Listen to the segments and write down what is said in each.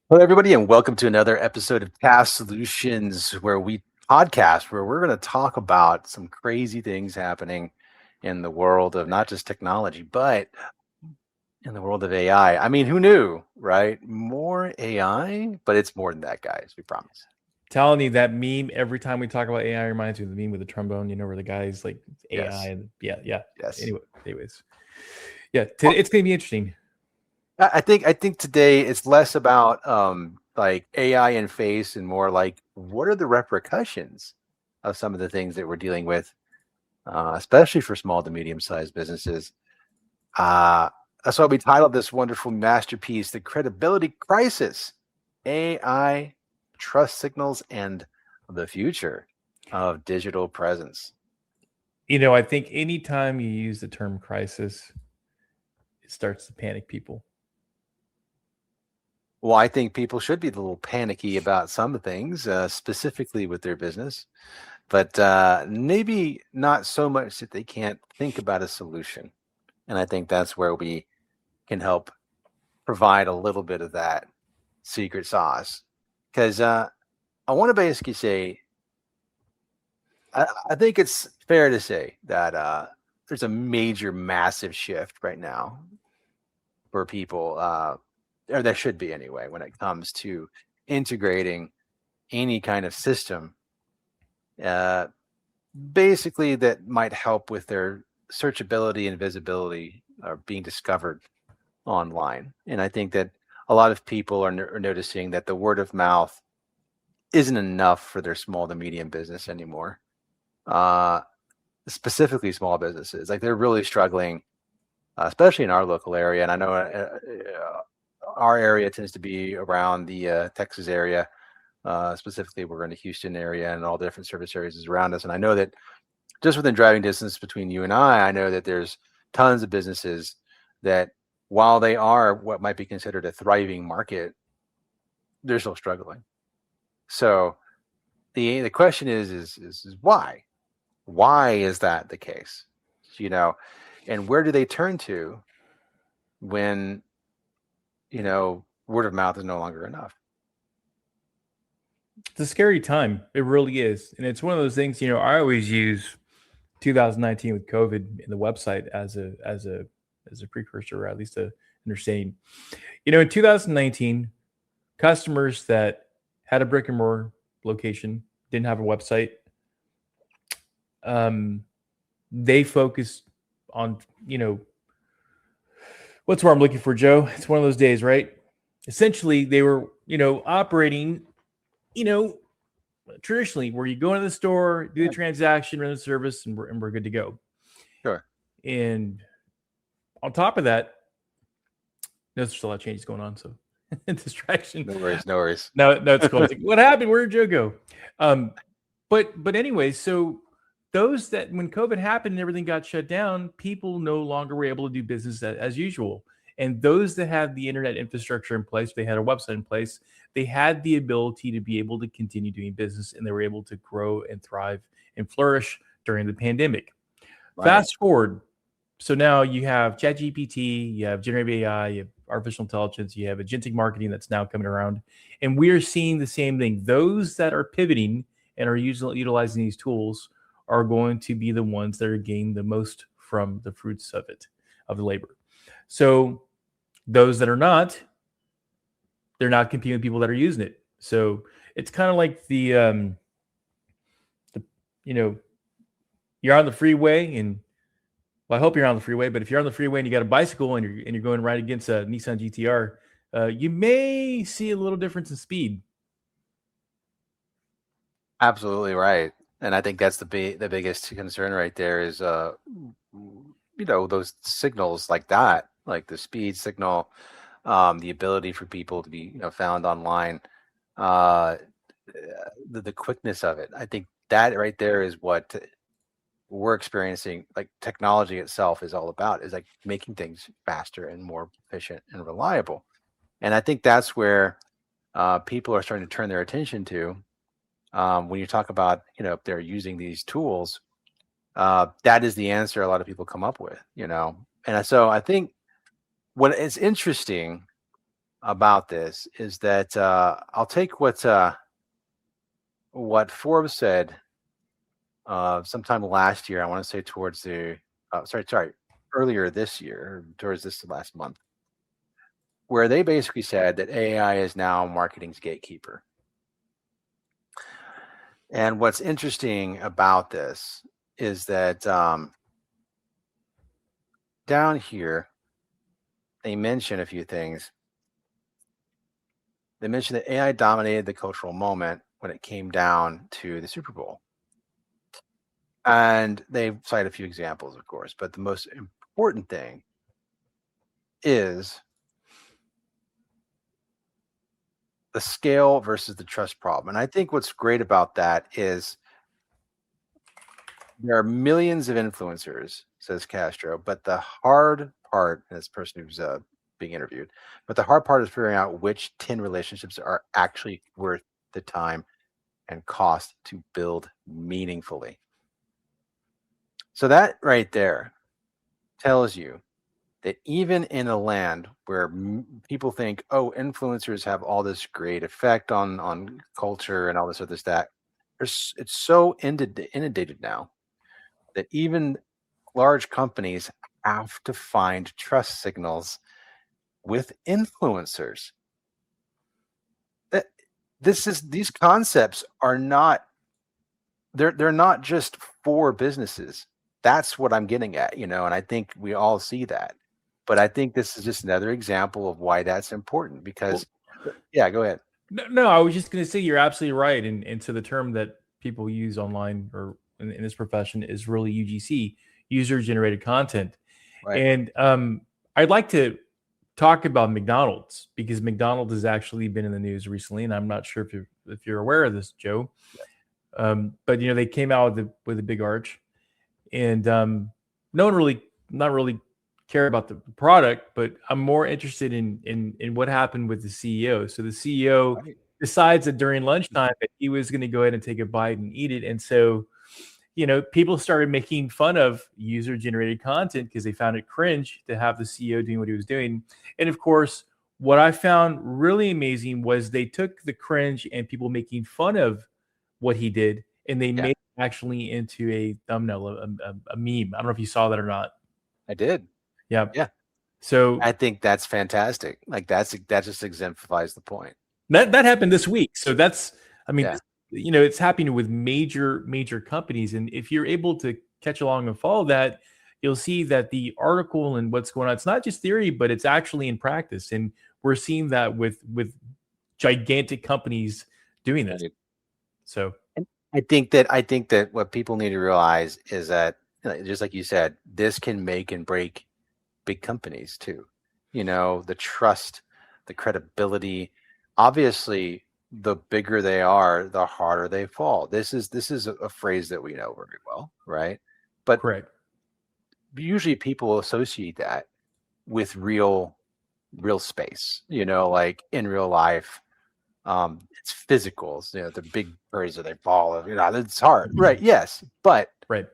Hello, everybody, and welcome to another episode of Task Solutions, where we're going to talk about some crazy things happening in the world of not just technology, but in the world of AI. I mean, who knew, right? More AI, but it's more than that, guys. We promise. Telling you that meme every time we talk about AI reminds me of the meme with the trombone, where the guy's like AI Yes, and yeah. yes. Anyways, yeah, Well, it's gonna be interesting. I think today it's less about like AI in face and more like what are the repercussions of some of the things that we're dealing with, especially for small to medium sized businesses. Uh, that's why we titled this wonderful masterpiece, The Credibility Crisis: AI, Trust Signals, and the Future of Digital Presence. I think anytime you use the term crisis, it starts to panic people. Well, I think people should be a little panicky about some things, specifically with their business, but maybe not so much that they can't think about a solution. And I think that's where we can help provide a little bit of that secret sauce. Because I want to basically say, I think it's fair to say that there's a major, massive shift right now for people, or there should be anyway, when it comes to integrating any kind of system, uh, basically that might help with their searchability and visibility or being discovered online. And I think that a lot of people are noticing that the word of mouth isn't enough for their small to medium business anymore. Uh, Specifically small businesses, like they're really struggling, especially in our local area. And I know our area tends to be around the Texas area. Specifically, we're in the Houston area and all the different service areas around us. And I know that just within driving distance between you and I know that there's tons of businesses that, while they are what might be considered a thriving market, they're still struggling. So the question is why? Why is that the case? You know, and where do they turn to when, word of mouth is no longer enough? It's a scary time. It really is, and it's one of those things. I always use 2019 with COVID in the website as a precursor, or at least a understanding. In 2019, customers that had a brick and mortar location didn't have a website. Um, they focused on what's what I'm looking for, Joe. It's one of those days, right? Essentially, they were operating you know traditionally, where you go into the store, do the Yeah, transaction, run the service, and we're good to go. sure. And on top of that, there's still a lot of changes going on, so distraction. No worries, no worries. No, it's cool. It's like, what happened? Where did Joe go? Um, but anyway, so those that when COVID happened and everything got shut down, people no longer were able to do business as usual. And those that had the internet infrastructure in place, they had a website in place, they had the ability to be able to continue doing business, and they were able to grow and thrive and flourish during the pandemic. Right. Fast forward, so now you have ChatGPT, you have generative AI, you have artificial intelligence, you have agentic marketing that's now coming around, and we are seeing the same thing. Those that are pivoting and are utilizing these tools are going to be the ones that are gaining the most from the fruits of it, of the labor. So those that are not, they're not competing with people that are using it. So it's kind of like the you know, you're on the freeway and well, I hope you're on the freeway, but if you're on the freeway and you got a bicycle and you're going right against a Nissan GTR, you may see a little difference in speed. Absolutely right. And I think that's the biggest concern right there is those signals like that, like the speed signal, the ability for people to be, found online, uh the quickness of it. I think that right there is what we're experiencing, like technology itself is all about, is like making things faster and more efficient and reliable. And I think that's where people are starting to turn their attention to, when you talk about, if they're using these tools, that is the answer a lot of people come up with. And so I think what is interesting, about this is that I'll take what Forbes said sometime last year. I want to say towards the earlier this year, towards this last month, where they basically said that AI is now marketing's gatekeeper. And what's interesting about this is that down here, they mention a few things. They mentioned that AI dominated the cultural moment when it came down to the Super Bowl. And they cite a few examples, of course, but the most important thing is the scale versus the trust problem. And I think what's great about that is there are millions of influencers, says Castro, but the hard part, and this person who's being interviewed, but the hard part is figuring out which 10 relationships are actually worth the time and cost to build meaningfully. So that right there tells you that even in a land where people think, oh, influencers have all this great effect on culture and all this other stuff, it's so inundated now that even large companies have to find trust signals with influencers. That these concepts are not they're not just for businesses. That's what I'm getting at, and I think we all see that. But I think this is just another example of why that's important because yeah, go ahead. No, I was just going to say you're absolutely right. And so the term that people use online or in this profession is really UGC, user generated content. Right. And I'd like to talk about McDonald's because McDonald's has actually been in the news recently, and I'm not sure if you're aware of this, Joe. But they came out with a big arch, and no one really, not really care about the product, but I'm more interested in what happened with the CEO. So the CEO Right. decides that during lunchtime that he was going to go ahead and take a bite and eat it, and so people started making fun of user generated content because they found it cringe to have the CEO doing what he was doing. And of course, what I found really amazing was they took the cringe and people making fun of what he did and they Yeah, made it actually into a thumbnail, a meme. I don't know if you saw that or not. I did. Yeah. Yeah. So I think that's fantastic. Like that just exemplifies the point. that happened this week. So that's, I mean, Yeah. it's happening with major companies, and if you're able to catch along and follow that, you'll see that the article and what's going on, it's not just theory, but it's actually in practice, and we're seeing that with gigantic companies doing this. Right. So And I think that what people need to realize is that just like you said, this can make and break big companies too. The trust, the credibility. Obviously, the bigger they are, the harder they fall. This is a phrase that we know very well, right? But correct. usually people associate that with real space, like in real life. It's physical. The big birds or they fall. It's hard, right? Yes, but Right.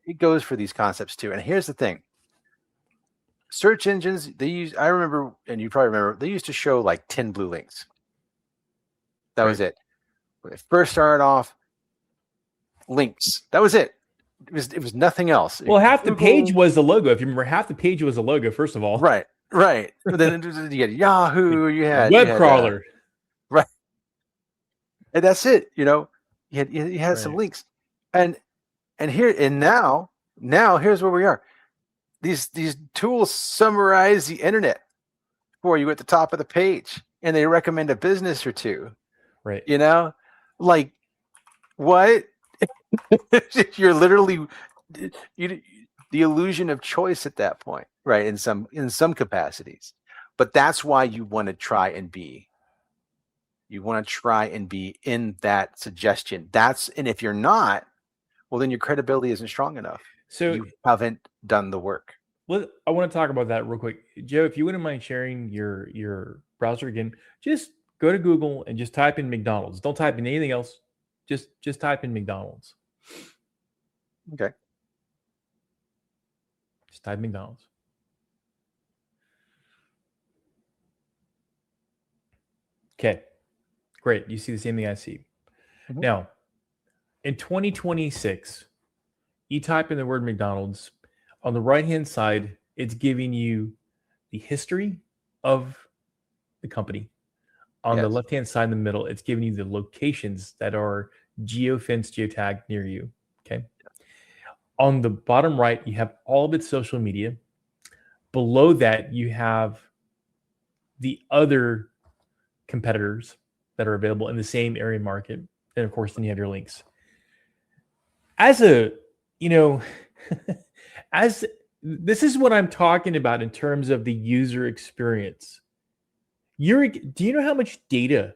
it goes for these concepts too. And here's the thing: search engines, they use. I remember, and you probably remember, they used to show like 10 blue links. That was Right. it. When it first started off, links. That was it. It was nothing else. Well, half the page Google, was the logo. If you remember, half the page was a logo. First of all, right, right. But then you had Yahoo. You web had crawler. right, and that's it. You had some Right. links, and now here's where we are. These tools summarize the internet for you at the top of the page, and they recommend a business or two. Right. Like what? You're literally you the illusion of choice at that point, right? In some capacities, but that's why you want to try and be. You want to try and be in that suggestion. And if you're not, well, then your credibility isn't strong enough. So You haven't done the work. I want to talk about that real quick. Joe, if you wouldn't mind sharing your browser again, just go to Google and just type in McDonald's. Don't type in anything else. Just type in McDonald's. Okay. Just type McDonald's. Okay, great. You see the same thing I see. Mhm. Now, in 2026, you type in the word McDonald's. On the right hand side, it's giving you the history of the company. On the Yes. left hand side in the middle, it's giving you the locations that are geofenced, geotagged near you. Okay. On the bottom right, you have all of its social media. Below that, you have the other competitors that are available in the same area market. And of course, then you have your links. As a, you know, as this is what I'm talking about in terms of the user experience. Do you know how much data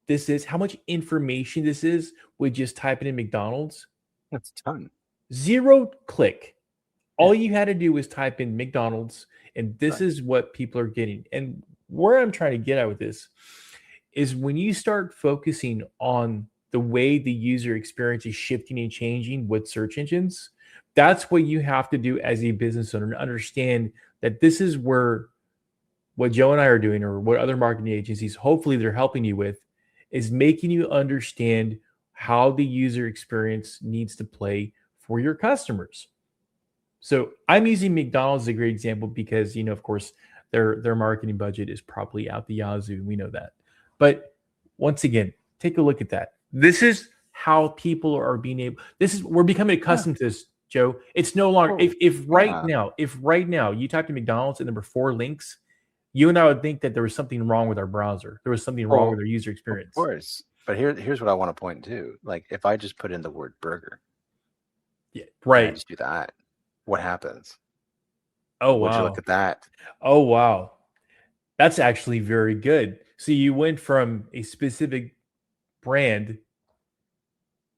this is? How much information this is with just typing in McDonald's? That's a ton. 0 click. Yeah. All you had to do was type in McDonald's, and this Right. is what people are getting. And where I'm trying to get at with this is when you start focusing on the way the user experience is shifting and changing with search engines, that's what you have to do as a business owner to understand that this is where what Joe and I are doing, or what other marketing agencies, hopefully they're helping you with, is making you understand how the user experience needs to play for your customers. So I'm using McDonald's as a great example because, of course, their marketing budget is probably out the yazoo. We know that. But once again, take a look at that. This is how people are being able. We're becoming Yeah. accustomed to this, Joe. It's no longer Oh, yeah. if right now you typed in McDonald's and there were 4 links, you and I would think that there was something wrong with our browser. There was something wrong Oh, with our user of experience. course. But here's what I want to point to. Like if I just put in the word burger Yeah, and I right. just do that, what happens? Oh Would you look wow. at that? Oh wow. That's actually very good. So you went from a specific brand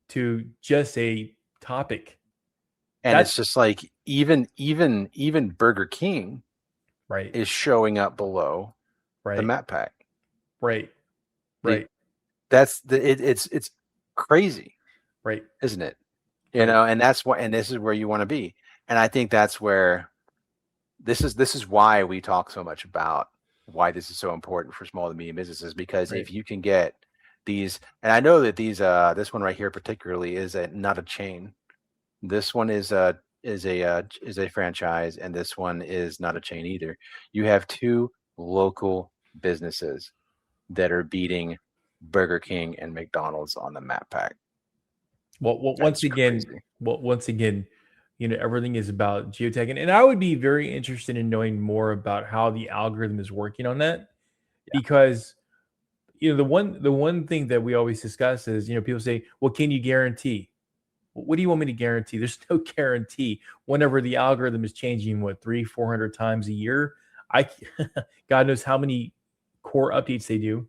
to just a topic. And That's it's just like even Burger King right, is showing up below the right, map pack. right, The right, that's the it's crazy, right, isn't it? right, And that's what and this is where you want to be. And I think that's where this is why we talk so much about why this is so important for small to medium businesses, because right. if you can get these, and I know that this one right here particularly is not a chain. This one is a franchise, and this one is not a chain either. You have two local businesses that are beating Burger King and McDonald's on the map pack. Well, That's crazy. once again, everything is about geotagging, and I would be very interested in knowing more about how the algorithm is working on that, Yeah. because the one thing that we always discuss is, people say, well, can you guarantee? What do you want me to guarantee? There's no guarantee. Whenever the algorithm is changing, what, 300-400 times a year, I God knows how many core updates they do.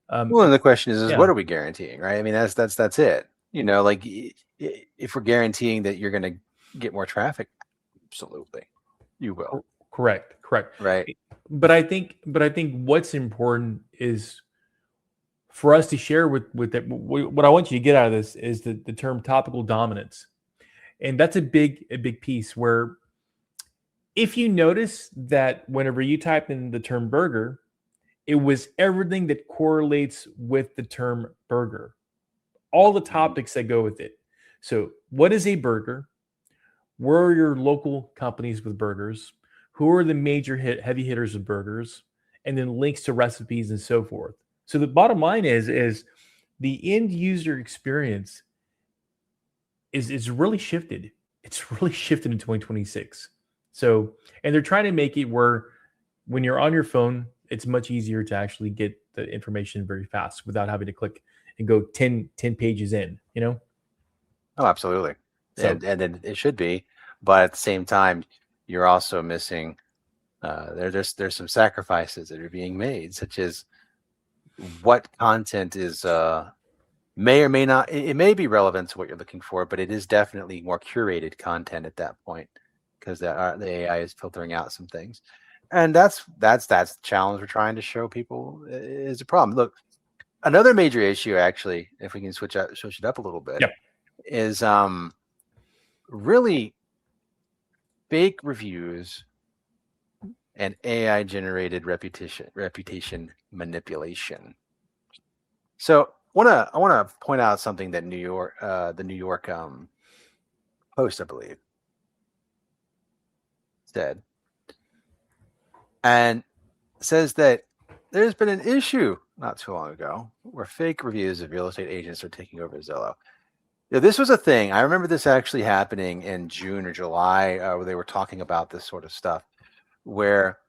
Well, and the question is Yeah, what are we guaranteeing, right? I mean, that's it. Like if we're guaranteeing that you're going to get more traffic, absolutely, you will, correct. right? But I think what's important is for us to share with that. What I want you to get out of this is the term topical dominance, and that's a big piece where, if you notice that whenever you type in the term burger, it was everything that correlates with the term burger, all the Mhm. topics that go with it. So, what is a burger? Where are your local companies with burgers? Who are the major heavy hitters of burgers? And then links to recipes and so forth. So the bottom line is the end user experience is really shifted. It's really shifted in 2026. So, and they're trying to make it where when you're on your phone, it's much easier to actually get the information very fast without having to click and go 10 pages in. Oh, absolutely, So and then it should be, but at the same time, you're also missing. There's some sacrifices that are being made, such as what content is may or may not. It may be relevant to what you're looking for, but it is definitely more curated content at that point, because the AI is filtering out some things, and that's the challenge we're trying to show people is a problem. Look, another major issue, actually, if we can switch it up a little bit, yeah. is really fake reviews and AI generated reputation manipulation. So I want to point out something that the New York Post, I believe, said, and says that there's been an issue not too long ago where fake reviews of real estate agents are taking over Zillow. Yeah, this was a thing. I remember this actually happening in June or July, where they were talking about this sort of stuff. Where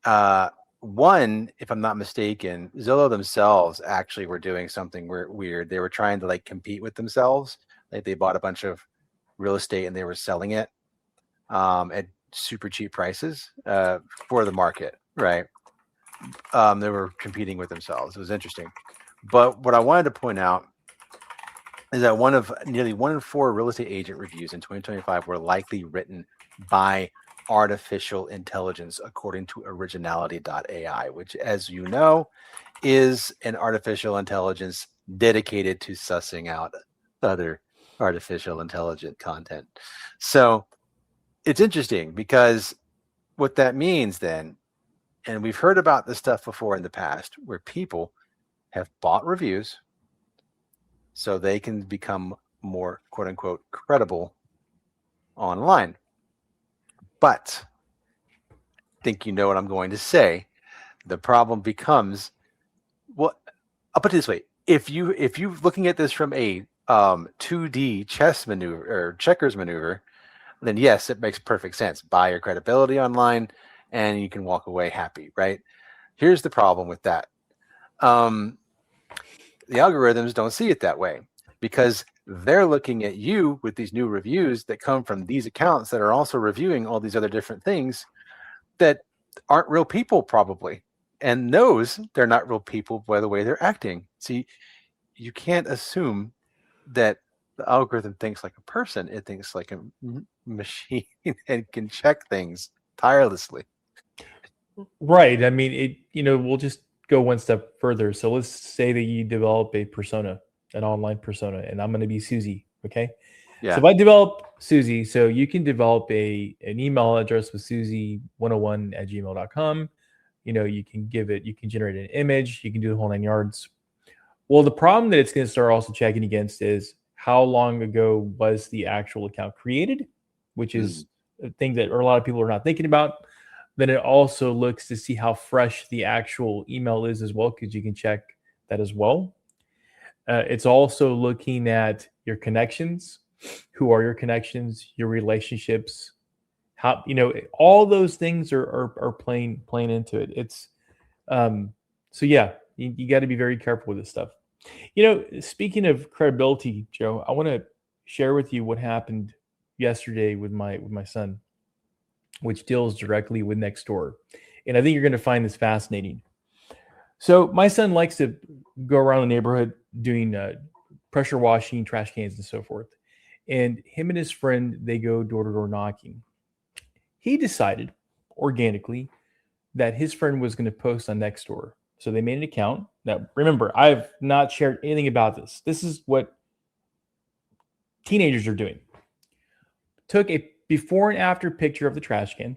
uh, one, if I'm not mistaken, Zillow themselves actually were doing something weird. They were trying to like compete with themselves. Like they bought a bunch of real estate and they were selling it at super cheap prices for the market, right? They were competing with themselves. It was interesting. But what I wanted to point out is that nearly 1 in 4 real estate agent reviews in 2025 were likely written by artificial intelligence, according to originality.ai, which, as you know, is an artificial intelligence dedicated to sussing out other artificial intelligent content. So it's interesting because what that means then, and we've heard about this stuff before in the past, where people have bought reviews so they can become more quote unquote credible online. But I think you know what I'm going to say. The problem becomes, well, I'll put it this way: if you looking at this from a 2D chess maneuver or checkers maneuver, then yes, it makes perfect sense. Buy your credibility online, and you can walk away happy, right? Here's the problem with that. The algorithms don't see it that way because they're looking at you with these new reviews that come from these accounts that are also reviewing all these other different things that aren't real people probably, and knows they're not real people by the way they're acting. See, you can't assume that the algorithm thinks like a person. It thinks like a machine and can check things tirelessly. Right. I mean, we'll just go one step further. So let's say that you develop a persona, an online persona, and I'm going to be Susie. Okay. Yeah. So if I develop Susie, so you can develop an email address with Susie101@gmail.com. You can you can generate an image, you can do the whole 9 yards. Well, the problem that it's going to start also checking against is how long ago was the actual account created, which is a thing that a lot of people are not thinking about. Then it also looks to see how fresh the actual email is as well, because you can check that as well. It's also looking at your connections. Who are your connections, your relationships, how, all those things are playing into it. It's so yeah, you got to be very careful with this stuff. Speaking of credibility, Joe, I want to share with you what happened yesterday with my son, which deals directly with Nextdoor. And I think you're going to find this fascinating. So my son likes to go around the neighborhood doing pressure washing, trash cans, and so forth. And him and his friend, they go door to door knocking. He decided organically that his friend was going to post on Nextdoor. So they made an account. Now, remember, I've not shared anything about this. This is what teenagers are doing. Took a before and after picture of the trash can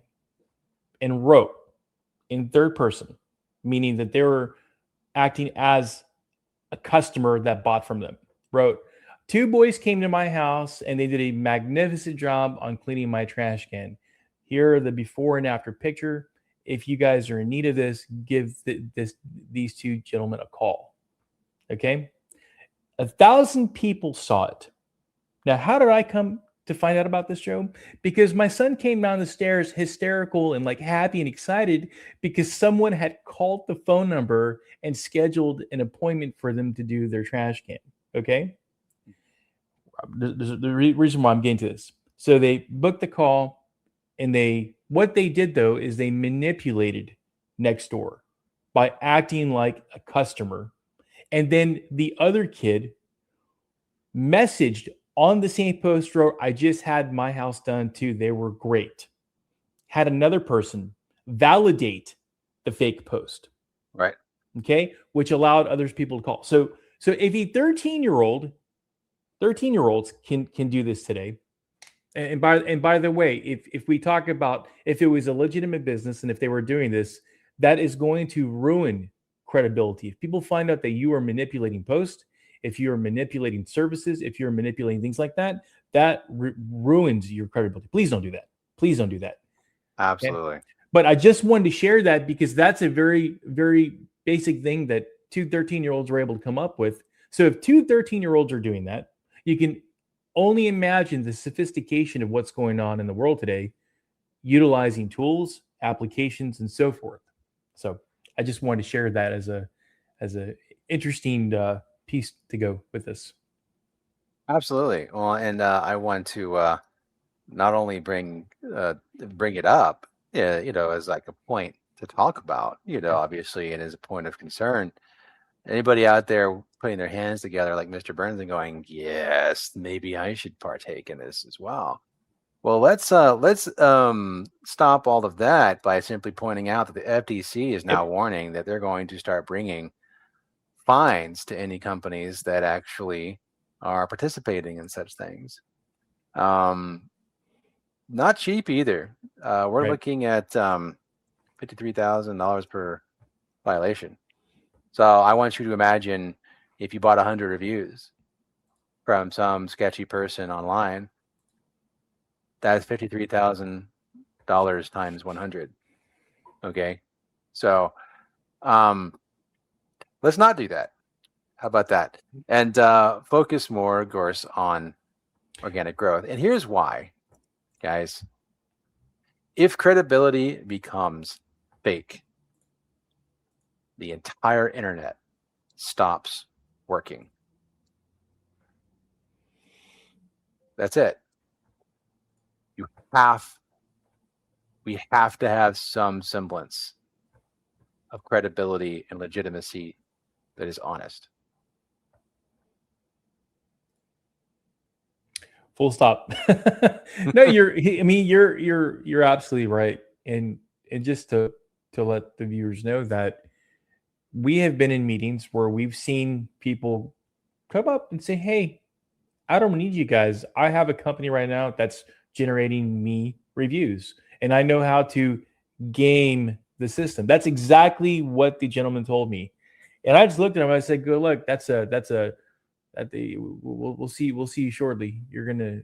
and wrote in third person, meaning that they were acting as a customer that bought from them. Wrote, 2 boys came to my house and they did a magnificent job on cleaning my trash can. Here are the before and after picture. If you guys are in need of this, give these 2 gentlemen a call. Okay. 1,000 people saw it. Now, how did I come to find out about this, Joe? Because my son came down the stairs hysterical and like happy and excited because someone had called the phone number and scheduled an appointment for them to do their trash can. Okay. There's the reason why I'm getting to this. So they booked the call, and what they did though is they manipulated Nextdoor by acting like a customer. And then the other kid messaged on the same post, wrote, I just had my house done too. They were great. Had another person validate the fake post. Right. Okay. Which allowed other people to call. So if a 13-year-olds can do this today. And by the way, if we talk about if it was a legitimate business and if they were doing this, that is going to ruin credibility. If people find out that you are manipulating posts, if you're manipulating services, if you're manipulating things like that, that ruins your credibility. Please don't do that. Please don't do that. Okay? Absolutely. But I just wanted to share that because that's a very, very basic thing that two 13-year-olds were able to come up with. So if two 13-year-olds are doing that, you can only imagine the sophistication of what's going on in the world today, utilizing tools, applications, and so forth. So I just wanted to share that as a interesting piece to go with this. Absolutely. Well, and I want to not only bring it up, as like a point to talk about, obviously, and as a point of concern. Anybody out there putting their hands together like Mr. Burns and going, yes, maybe I should partake in this as well. Well, let's stop all of that by simply pointing out that the FTC is now warning that they're going to start bringing fines to any companies that actually are participating in such things. Not cheap either. We're looking at $53,000 per violation. So I want you to imagine if you bought 100 reviews from some sketchy person online, that's $53,000 times 100. Okay. So let's not do that. How about that? And focus more, of course, on organic growth. And here's why, guys. If credibility becomes fake, the entire internet stops working. That's it. We have to have some semblance of credibility and legitimacy that is honest. Full stop. No, you're absolutely right. And just to let the viewers know that we have been in meetings where we've seen people come up and say, hey, I don't need you guys. I have a company right now that's generating me reviews, and I know how to game the system. That's exactly what the gentleman told me. And I just looked at him. I said, "Good luck. We'll see you shortly. You're gonna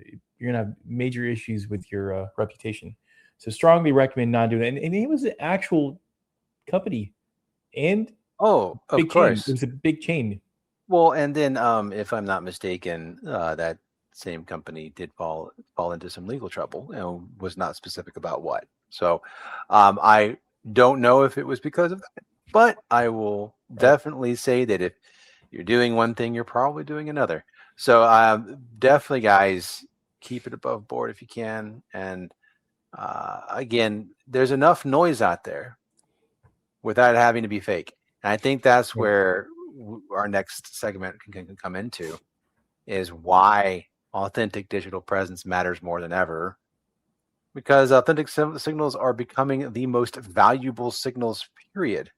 have major issues with your reputation. So strongly recommend not doing it." And it was an actual company, and of course, it was a big chain. Well, and then if I'm not mistaken, that same company did fall into some legal trouble and was not specific about what. So I don't know if it was because of that, but I will definitely say that if you're doing one thing, you're probably doing another. So definitely, guys, keep it above board if you can. And again, there's enough noise out there without having to be fake. And I think that's where our next segment can come into, is why authentic digital presence matters more than ever, because authentic signals are becoming the most valuable signals, period.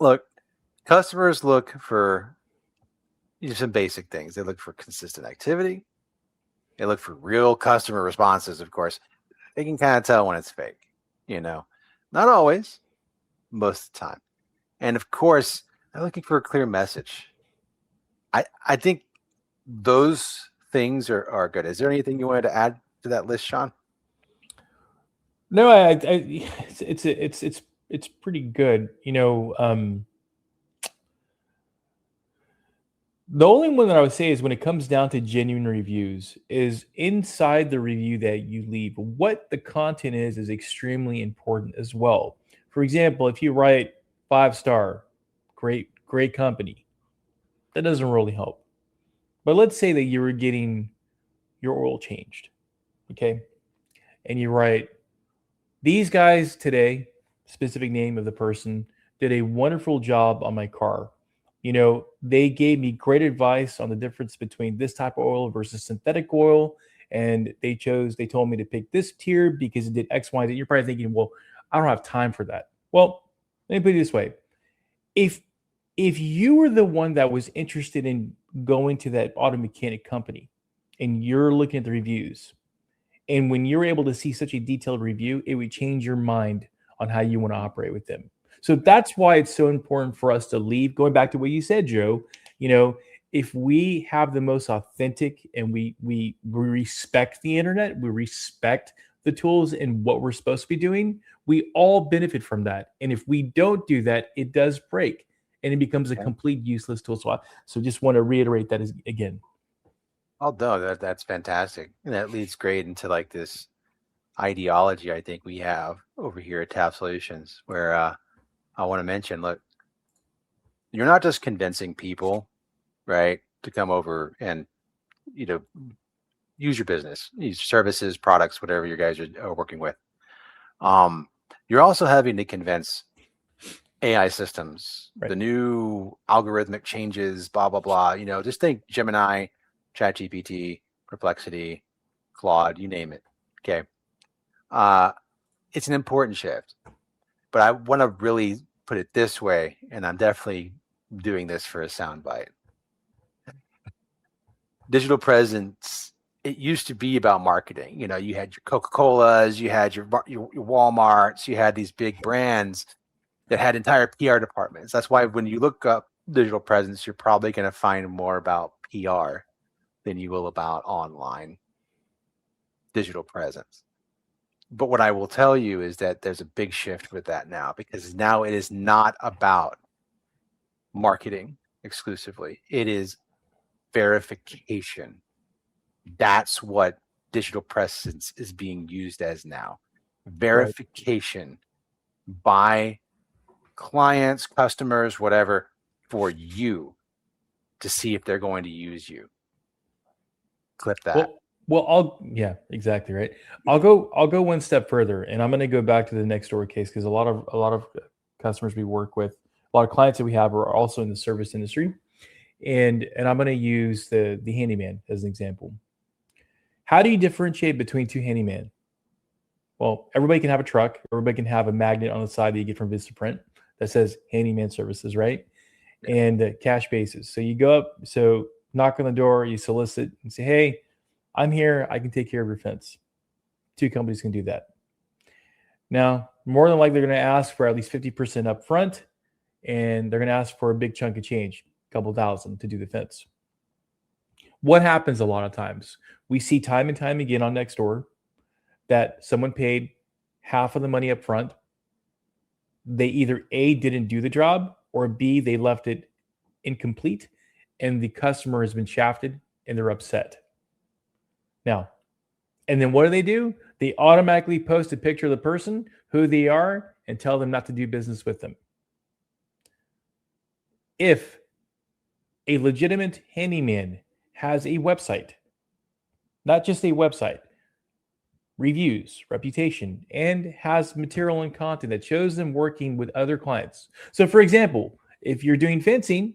Look, customers look for some basic things. They look for consistent activity. They look for real customer responses, of course. They can kind of tell when it's fake, not always, most of the time. And of course, they're looking for a clear message. I think those things are good. Is there anything you wanted to add to that list, Sean? No, it's pretty good. The only one that I would say is when it comes down to genuine reviews is inside the review that you leave, what the content is extremely important as well. For example, if you write 5-star, great company, that doesn't really help. But let's say that you were getting your oil changed, okay? And you write, these guys today, specific name of the person, did a wonderful job on my car. They gave me great advice on the difference between this type of oil versus synthetic oil. And they told me to pick this tier because it did X, Y, Z. You're probably thinking, well, I don't have time for that. Well, let me put it this way. If you were the one that was interested in going to that auto mechanic company and you're looking at the reviews, and when you're able to see such a detailed review, it would change your mind on how you want to operate with them. So that's why it's so important for us to leave. Going back to what you said, Joe, you know, if we have the most authentic and we respect the internet, we respect the tools and what we're supposed to be doing, we all benefit from that. And if we don't do that, it does break and it becomes a Okay. complete useless tool. So just want to reiterate that again. Oh, no, that's fantastic. And that leads great into like this ideology I think we have over here at Tap Solutions, where I want to mention, look, you're not just convincing people, right, to come over and you know use your business, use services, products, whatever you guys are working with. Um, you're also having to convince AI systems, Right. the new algorithmic changes, blah blah blah. Just think Gemini, ChatGPT, Perplexity, Claude, you name it. Okay, uh, it's an important shift, but I want to really put it this way, and I'm definitely doing this for a soundbite. Digital presence, it used to be about marketing. You had your Coca-Colas, you had your Walmarts, you had these big brands that had entire PR departments. That's why when you look up digital presence, you're probably going to find more about PR than you will about online digital presence. But what I will tell you is that there's a big shift with that now, because now it is not about marketing exclusively. It is verification. That's what digital presence is being used as now. Right. Verification by clients, customers, whatever, for you to see if they're going to use you. Clip that. Yeah, exactly right. I'll go one step further, and I'm going to go back to the Nextdoor case because a lot of customers we work with, a lot of clients that we have are also in the service industry, and I'm going to use the handyman as an example. How do you differentiate between two handyman? Well, everybody can have a truck. Everybody can have a magnet on the side that you get from Vistaprint that says handyman services, right? Yeah. And cash basis. So you go up, so knock on the door, you solicit and say, hey, I'm here. I can take care of your fence. Two companies can do that. Now, more than likely, they're going to ask for at least 50% up front, and they're going to ask for a big chunk of change, a couple thousand to do the fence. What happens a lot of times? We see time and time again on Nextdoor that someone paid half of the money up front. They either A, didn't do the job, or B, they left it incomplete, and the customer has been shafted and they're upset. Now, and then what do? They automatically post a picture of the person, who they are, and tell them not to do business with them. If a legitimate handyman has a website, not just a website, reviews, reputation, and has material and content that shows them working with other clients. So, for example, if you're doing fencing,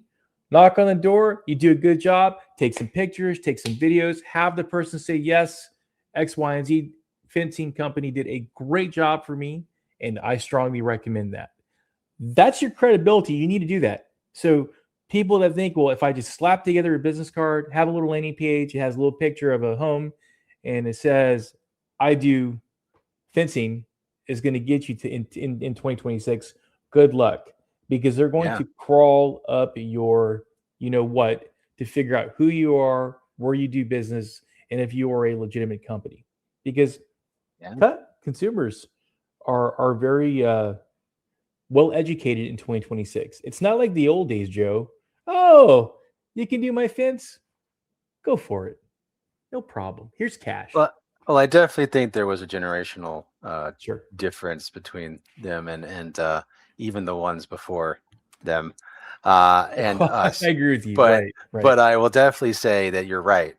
knock on the door, you do a good job, take some pictures, take some videos, have the person say, yes, X, Y, and Z fencing company did a great job for me, and I strongly recommend that. That's your credibility. You need to do that. So, people that think, well, if I just slap together a business card, have a little landing page, it has a little picture of a home, and it says, I do fencing, is going to get you to in 2026. Good luck, because they're going Yeah. to crawl up your, you know what, to figure out who you are, where you do business, and if you are a legitimate company. Because Yeah. consumers are very well educated in 2026. It's not like the old days, Joe. Oh, you can do my fence? Go for it. No problem. Here's cash. Well, I definitely think there was a generational Sure. difference between them and even the ones before them and I us. agree with you. But Right. but I will definitely say that you're right.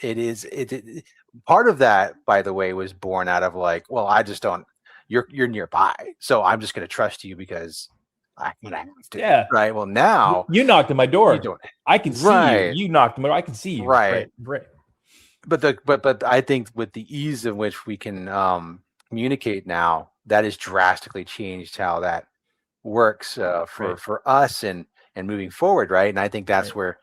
It part of that, by the way, was born out of like, well, I just don't. You're nearby, so I'm just going to trust you because I have to, Yeah. right? Well, now You knocked on my you door. don't, I can see you. right? You knocked on my door. I can see you. Right. Right. But I think with the ease in which we can communicate now, that has drastically changed how that works for Right. for us and moving forward, right? And I think that's Right. where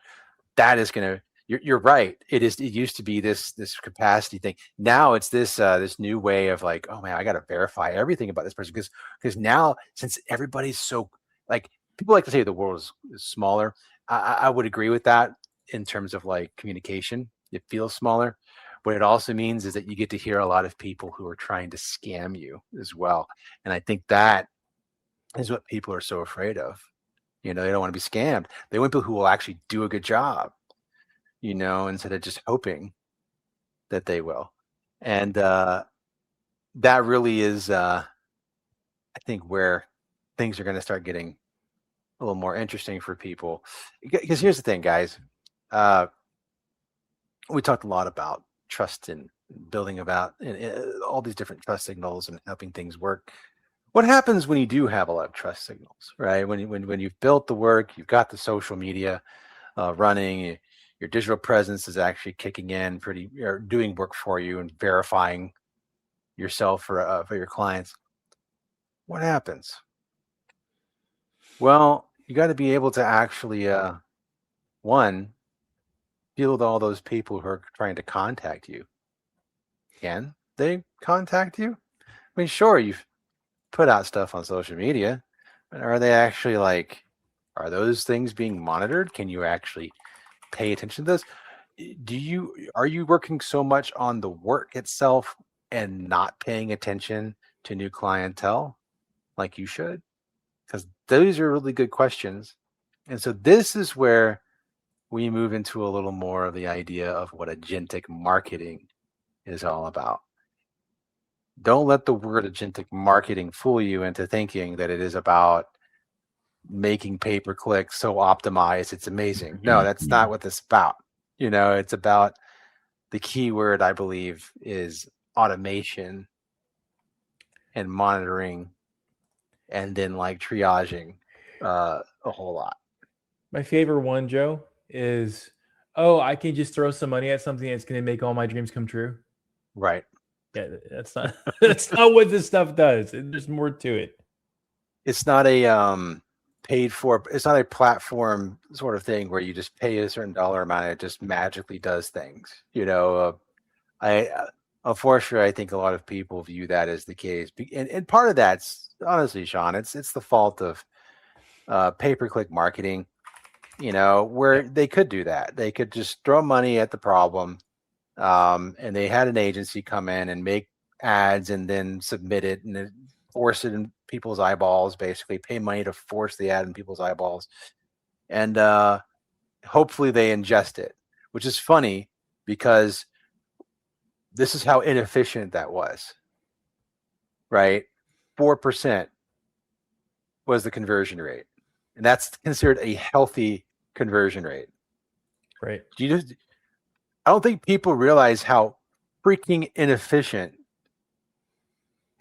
that is going to you're right. It is. It used to be this capacity thing. Now it's this new way of like, oh man, I got to verify everything about this person because now since everybody's so like people like to say the world is smaller. I would agree with that in terms of like communication. It feels smaller. What it also means is that you get to hear a lot of people who are trying to scam you as well. And I think that is what people are so afraid of. They don't want to be scammed. They want people who will actually do a good job, instead of just hoping that they will. And that really is, I think, where things are going to start getting a little more interesting for people. Because here's the thing, guys. Uh, we talked a lot about trust and building about and all these different trust signals and helping things work. What happens when you do have a lot of trust signals, right? When you've built the work, you've got the social media running, your digital presence is actually kicking in pretty or doing work for you and verifying yourself for your clients. What happens? Well, you got to be able to actually one deal with all those people who are trying to contact you. Can they contact you? I mean, sure, you've put out stuff on social media, but are they actually like, are those things being monitored? Can you actually pay attention to this? Are you working so much on the work itself and not paying attention to new clientele like you should? Because those are really good questions. And so this is where we move into a little more of the idea of what agentic marketing is all about. Don't let the word agentic marketing fool you into thinking that it is about making pay-per-click so optimized it's amazing. No, that's not what this is about. It's about the key word, I believe, is automation and monitoring and then like triaging a whole lot. My favorite one, Joe, is, oh, I can just throw some money at something that's going to make all my dreams come true. Right. Yeah, that's not that's not what this stuff does. There's more to it. It's not a it's not a platform sort of thing where you just pay a certain dollar amount and it just magically does things. I unfortunately I think a lot of people view that as the case, and part of that's honestly, Sean, it's the fault of pay-per-click marketing. Where they could do that, they could just throw money at the problem, and they had an agency come in and make ads and then submit it and then force it in people's eyeballs, basically pay money to force the ad in people's eyeballs, and hopefully they ingest it, which is funny because this is how inefficient that was, right? 4% was the conversion rate, and that's considered a healthy conversion rate. Right. I don't think people realize how freaking inefficient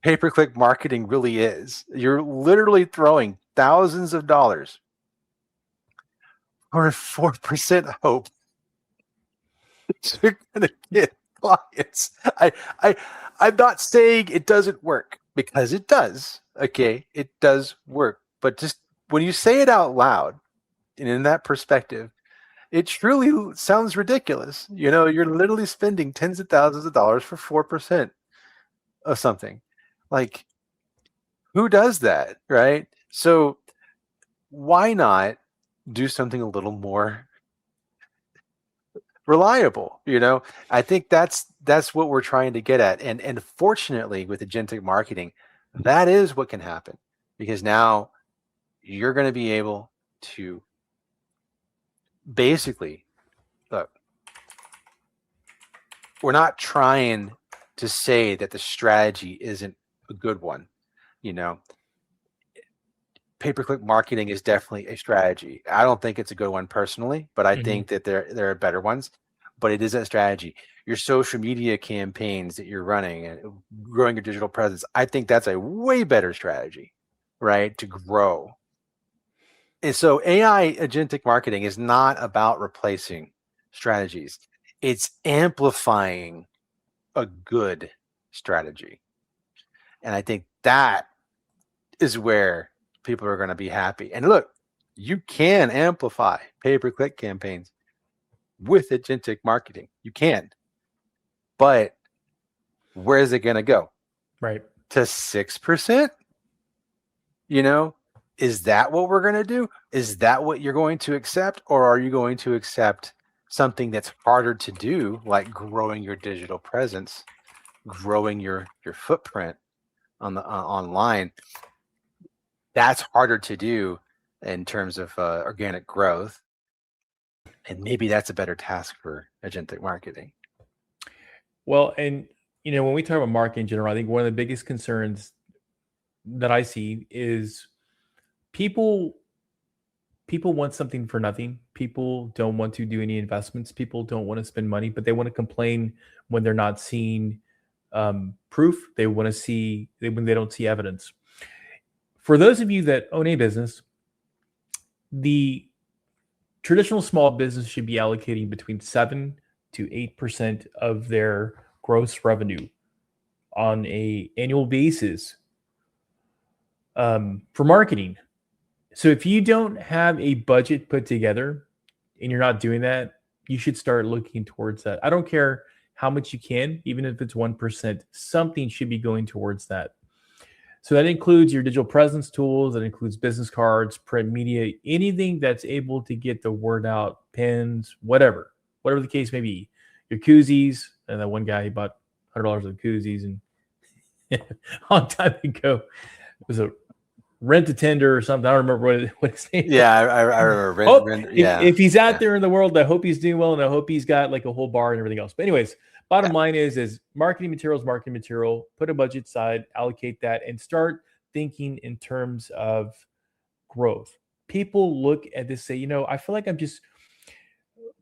pay-per-click marketing really is. You're literally throwing thousands of dollars for a 4% hope that you're going to get clients. I'm not saying it doesn't work, because it does. Okay, it does work. But just when you say it out loud and in that perspective, it truly sounds ridiculous. You're literally spending tens of thousands of dollars for 4% of something. Like, who does that, right? So why not do something a little more reliable? I think that's what we're trying to get at. And fortunately, with agentic marketing, that is what can happen, because now you're going to be able to basically look. We're not trying to say that the strategy isn't a good one. Pay-per-click marketing is definitely a strategy. I don't think it's a good one personally, but I think that there are better ones. But it is a strategy. Your social media campaigns that you're running and growing your digital presence, I think that's a way better strategy, right? To grow. And so AI agentic marketing is not about replacing strategies. It's amplifying a good strategy. And I think that is where people are going to be happy. And look, you can amplify pay-per-click campaigns with agentic marketing. You can, but where is it going to go? Right. To 6%? Is that what we're going to do? Is that what you're going to accept? Or are you going to accept something that's harder to do, like growing your digital presence, growing your footprint on the online? That's harder to do in terms of organic growth. And maybe that's a better task for agentic marketing. Well, and when we talk about marketing in general, I think one of the biggest concerns that I see is people want something for nothing. People don't want to do any investments. People don't want to spend money, but they want to complain when they're not seeing proof. They want to see when they don't see evidence. For those of you that own a business, the traditional small business should be allocating between 7 to 8% of their gross revenue on a annual basis for marketing. So if you don't have a budget put together and you're not doing that, you should start looking towards that. I don't care how much you can, even if it's 1%, something should be going towards that. So that includes your digital presence tools, that includes business cards, print media, anything that's able to get the word out, pins, whatever the case may be. Your koozies, and that one guy, he bought $100 of koozies and a long time ago. It was a rent-a-tender or something. I don't remember what his name was. Yeah, I remember. If he's out there in the world, I hope he's doing well, and I hope he's got like a whole bar and everything else. But anyways, bottom line is marketing material. Put a budget aside, allocate that, and start thinking in terms of growth. People look at this, say, I feel like I'm just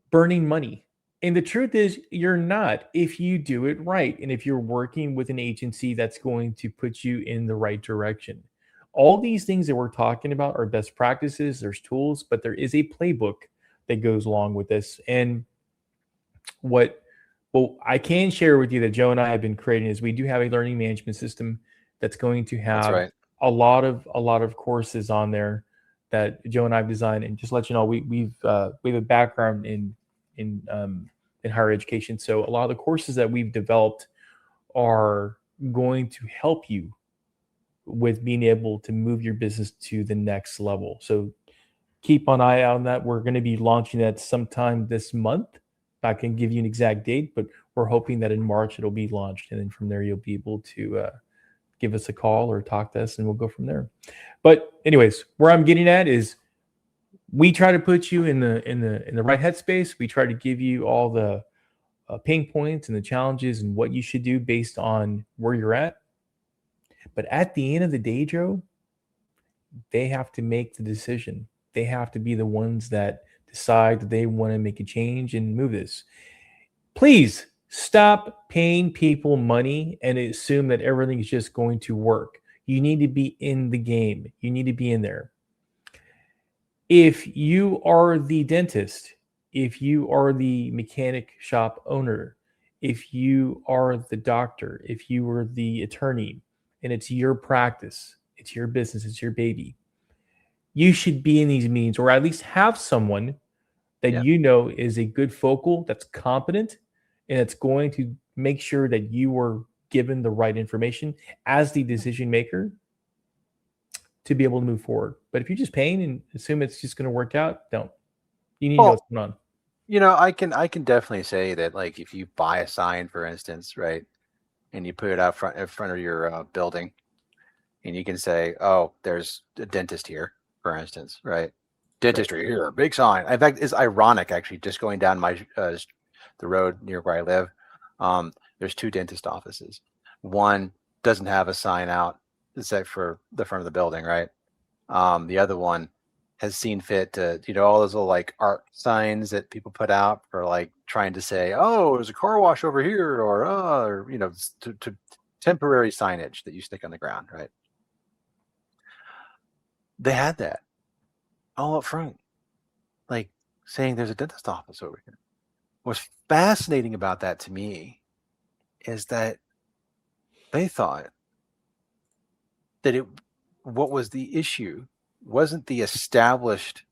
burning money. And the truth is, you're not if you do it right. And if you're working with an agency that's going to put you in the right direction. All these things that we're talking about are best practices, there's tools, but there is a playbook that goes along with this. And what I can share with you that Joe and I have been creating is we do have a learning management system that's going to have right. a lot of courses on there that Joe and I've designed. And just to let you know, we have a background in higher education, so a lot of the courses that we've developed are going to help you with being able to move your business to the next level. So keep an eye out on that. We're going to be launching that sometime this month. I can give you an exact date, but we're hoping that in March it'll be launched, and then from there you'll be able to give us a call or talk to us, and we'll go from there. But anyways, where I'm getting at is we try to put you in the right headspace. We try to give you all the pain points and the challenges and what you should do based on where you're at. But at the end of the day, Joe, they have to make the decision. They have to be the ones that decide that they want to make a change and move this. Please stop paying people money and assume that everything is just going to work. You need to be in the game. You need to be in there. If you are the dentist, if you are the mechanic shop owner, if you are the doctor, if you are the attorney, and it's your practice, it's your business, it's your baby, you should be in these meetings or at least have someone that is a good focal, that's competent, and it's going to make sure that you are given the right information as the decision maker to be able to move forward. But if you're just paying and assume it's just going to work out, don't. You need to know what's going on. I can definitely say that, like, if you buy a sign, for instance, right, and you put it out in front of your building, and you can say, "Oh, there's a dentist here," for instance, right? Dentistry here, big sign. In fact, it's ironic actually. Just going down the road near where I live, there's 2 dentist offices. One doesn't have a sign out except for the front of the building, right? The other one has seen fit to, all those little like art signs that people put out for like trying to say, "Oh, there's a car wash over here," or to temporary signage that you stick on the ground, right? They had that all up front, like saying there's a dentist office over here. What's fascinating about that to me is that they thought that what was the issue wasn't the established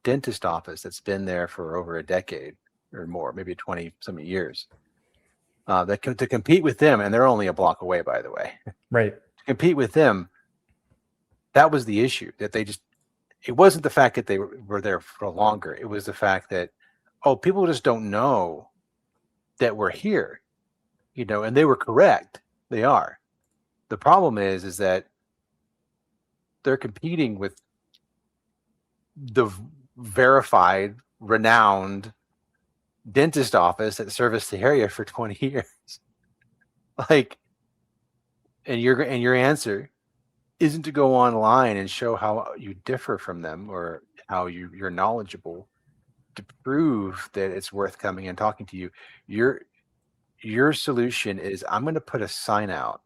dentist office that's been there for over a decade, or more, maybe 20 some years. To compete with them, and they're only a block away, by the way. Right. To compete with them, that was the issue. That it wasn't the fact that they were there for longer. It was the fact that, people just don't know that we're here, and they were correct. They are. The problem is that they're competing with the verified, renowned dentist office that serviced the area for 20 years. And your answer isn't to go online and show how you differ from them or how you're knowledgeable to prove that it's worth coming and talking to you. Your solution is, I'm going to put a sign out,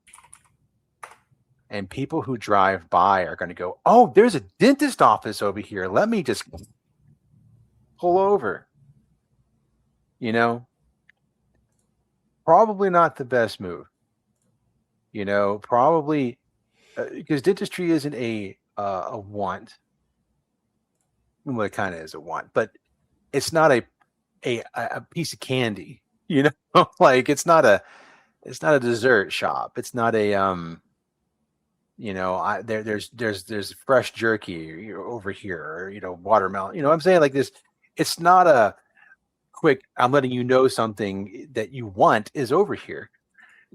and people who drive by are going to go, oh, there's a dentist office over here. Let me just pull over. Probably not the best move. Probably because dentistry isn't a want. Well, it kind of is a want, but it's not a piece of candy. Like it's not a dessert shop. It's not a there's fresh jerky over here, or watermelon. I'm saying, like this. It's not a quick, I'm letting you know something that you want is over here,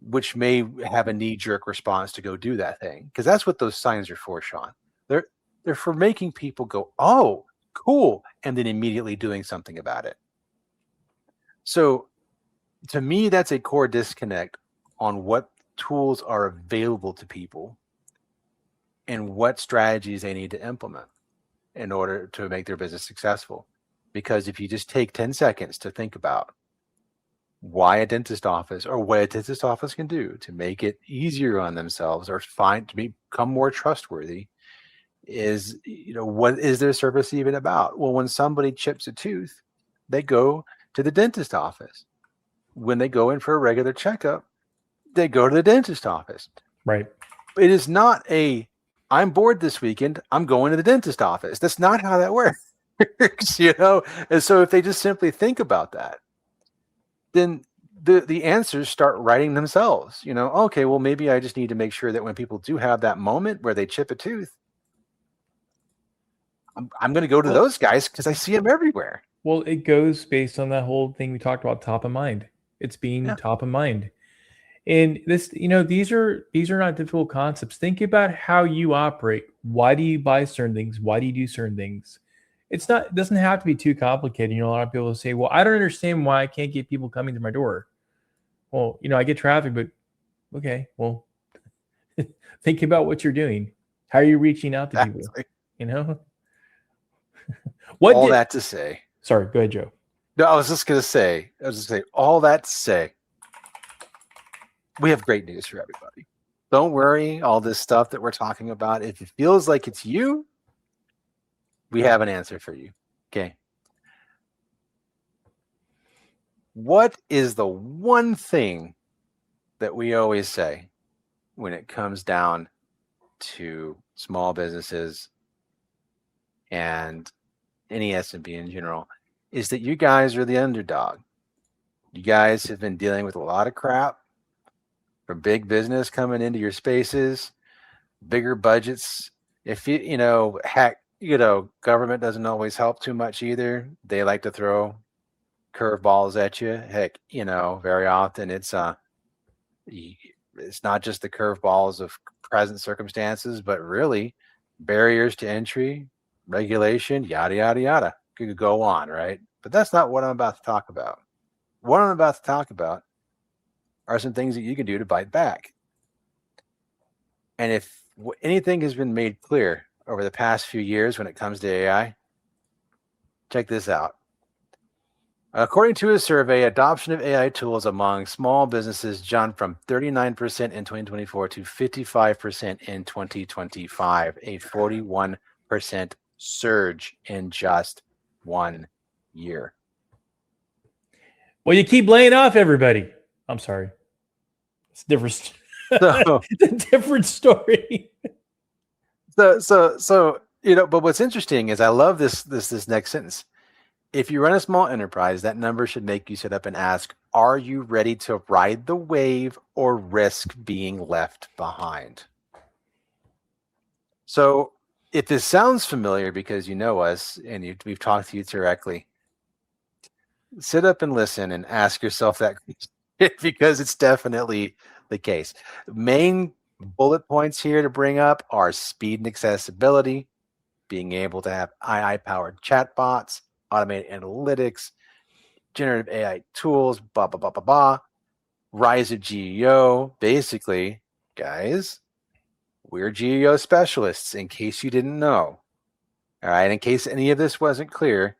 which may have a knee-jerk response to go do that thing, because that's what those signs are for, Sean. They're for making people go, oh, cool, and then immediately doing something about it. So to me, that's a core disconnect on what tools are available to people and what strategies they need to implement in order to make their business successful. Because if you just take 10 seconds to think about why a dentist office, or what a dentist office can do to make it easier on themselves or to become more trustworthy, is, what is their service even about? Well, when somebody chips a tooth, they go to the dentist office. When they go in for a regular checkup, they go to the dentist office. Right. It is not I'm bored this weekend, I'm going to the dentist office. That's not how that works. And so if they just simply think about that, then the answers start writing themselves. Okay, well, maybe I just need to make sure that when people do have that moment where they chip a tooth, I'm going to go to those guys because I see them everywhere. Well, it goes based on that whole thing we talked about, top of mind. It's being top of mind. And this, these are not difficult concepts. Think about how you operate. Why do you buy certain things? Why do you do certain things? It doesn't have to be too complicated. A lot of people say, well, I don't understand why I can't get people coming to my door. Well, I get traffic, but okay, well, think about what you're doing. How are you reaching out to people? That to say. Sorry, go ahead, Joe. No, I was just going to say, all that to say, we have great news for everybody. Don't worry, all this stuff that we're talking about, if it feels like it's you, we have an answer for you. Okay. What is the one thing that we always say when it comes down to small businesses and any SMB in general, is that you guys are the underdog? You guys have been dealing with a lot of crap from big business coming into your spaces, bigger budgets. If government doesn't always help too much either. They like to throw curveballs at you. Heck, very often it's not just the curveballs of present circumstances, but really barriers to entry, regulation, yada, yada, yada. Could go on, right? But that's not what I'm about to talk about. What I'm about to talk about are some things that you can do to bite back. And if anything has been made clear over the past few years when it comes to AI, check this out. According to a survey, adoption of AI tools among small businesses jumped from 39% in 2024 to 55% in 2025, a 41% surge in just 1 year. Well, you keep laying off everybody. I'm sorry. It's different. It's a different story. So, but what's interesting is I love this next sentence. If you run a small enterprise, that number should make you sit up and ask, are you ready to ride the wave or risk being left behind? So if this sounds familiar because you know us and we've talked to you directly, sit up and listen and ask yourself that question because it's definitely the case. Main bullet points here to bring up are speed and accessibility, being able to have AI-powered chatbots, automated analytics, generative AI tools, blah, blah, blah, blah, blah. Rise of GEO. Basically, guys, we're GEO specialists, in case you didn't know. All right, in case any of this wasn't clear,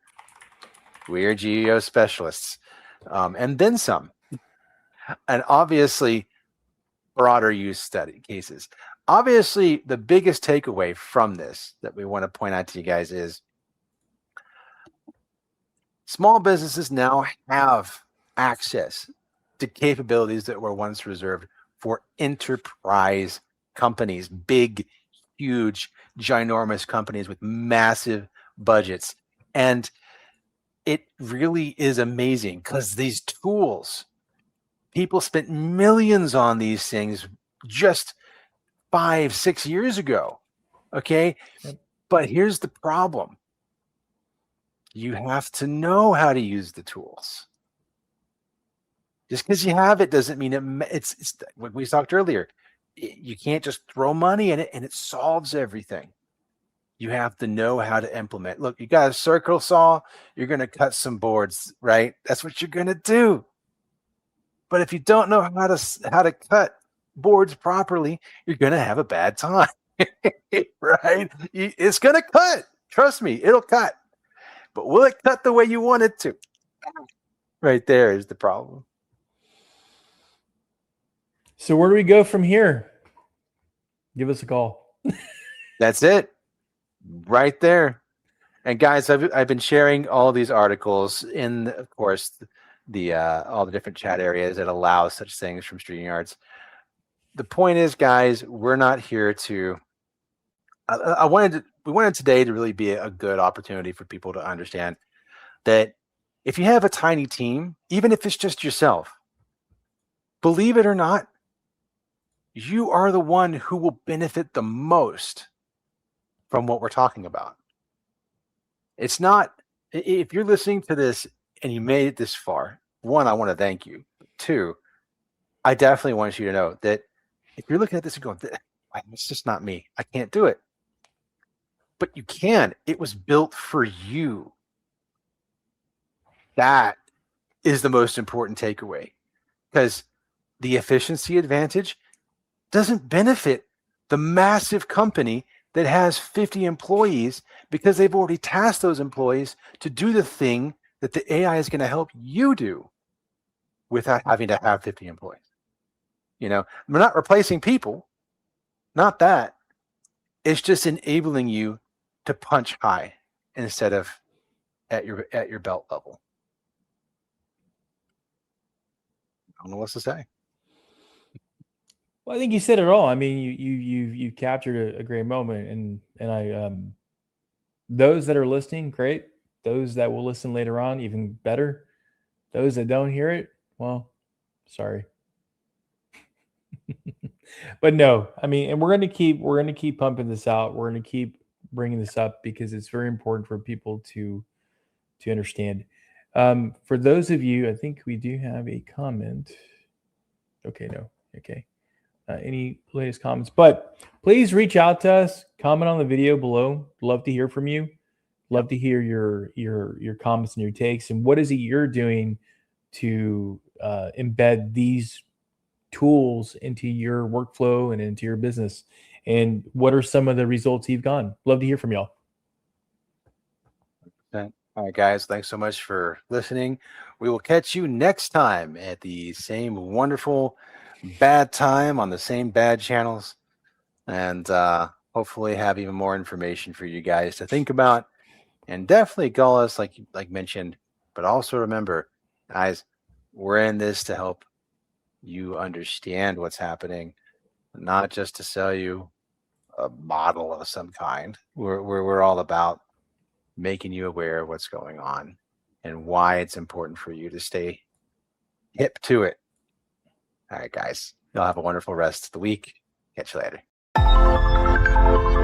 we are GEO specialists. And then some. And obviously, broader use study cases. Obviously, the biggest takeaway from this that we want to point out to you guys is small businesses now have access to capabilities that were once reserved for enterprise companies, big, huge, ginormous companies with massive budgets. And it really is amazing because these tools, people spent millions on these things just 5-6 years ago. Okay. Yep. But here's the problem. You have to know how to use the tools. Just because you have it doesn't mean it's what we talked earlier. You can't just throw money in it and it solves everything. You have to know how to implement. Look, you got a circle saw, you're going to cut some boards, right? That's what you're going to do. But if you don't know how to cut boards properly, you're going to have a bad time, right? It's going to cut. Trust me, it'll cut. But will it cut the way you want it to? Right there is the problem. So where do we go from here? Give us a call. That's it. Right there. And guys, I've been sharing all of these articles in, of course, the all the different chat areas that allow such things from StreamYards. The point is, guys, we're not here to. We wanted today to really be a good opportunity for people to understand that if you have a tiny team, even if it's just yourself, believe it or not, you are the one who will benefit the most from what we're talking about. It's not, if you're listening to this and you made it this far, one, I want to thank you. Two, I definitely want you to know that if you're looking at this and going, it's just not me, I can't do it. But you can. It was built for you. That is the most important takeaway, because the efficiency advantage doesn't benefit the massive company that has 50 employees because they've already tasked those employees to do the thing that the AI is going to help you do without having to have 50 employees. You know, we're not replacing people, not that. It's just enabling you to punch high instead of at your belt level. I don't know what to say. Well, I think you said it all. I mean, you captured a great moment, and I those that are listening, great. Those that will listen later on, even better. Those that don't hear it, well, sorry. But no, I mean, and we're gonna keep pumping this out. We're gonna keep bringing this up because it's very important for people to understand. For those of you, I think we do have a comment. Okay, no, okay. Any latest comments? But please reach out to us. Comment on the video below. Love to hear from you. Love to hear your comments and your takes. And what is it you're doing to embed these tools into your workflow and into your business? And what are some of the results you've gotten? Love to hear from y'all. All right, guys, thanks so much for listening. We will catch you next time at the same wonderful bad time on the same bad channels, and hopefully have even more information for you guys to think about. And definitely call us, like mentioned, but also remember, guys, we're in this to help you understand what's happening, not just to sell you a model of some kind. We're all about making you aware of what's going on and why it's important for you to stay hip to it. All right, guys, y'all have a wonderful rest of the week. Catch you later.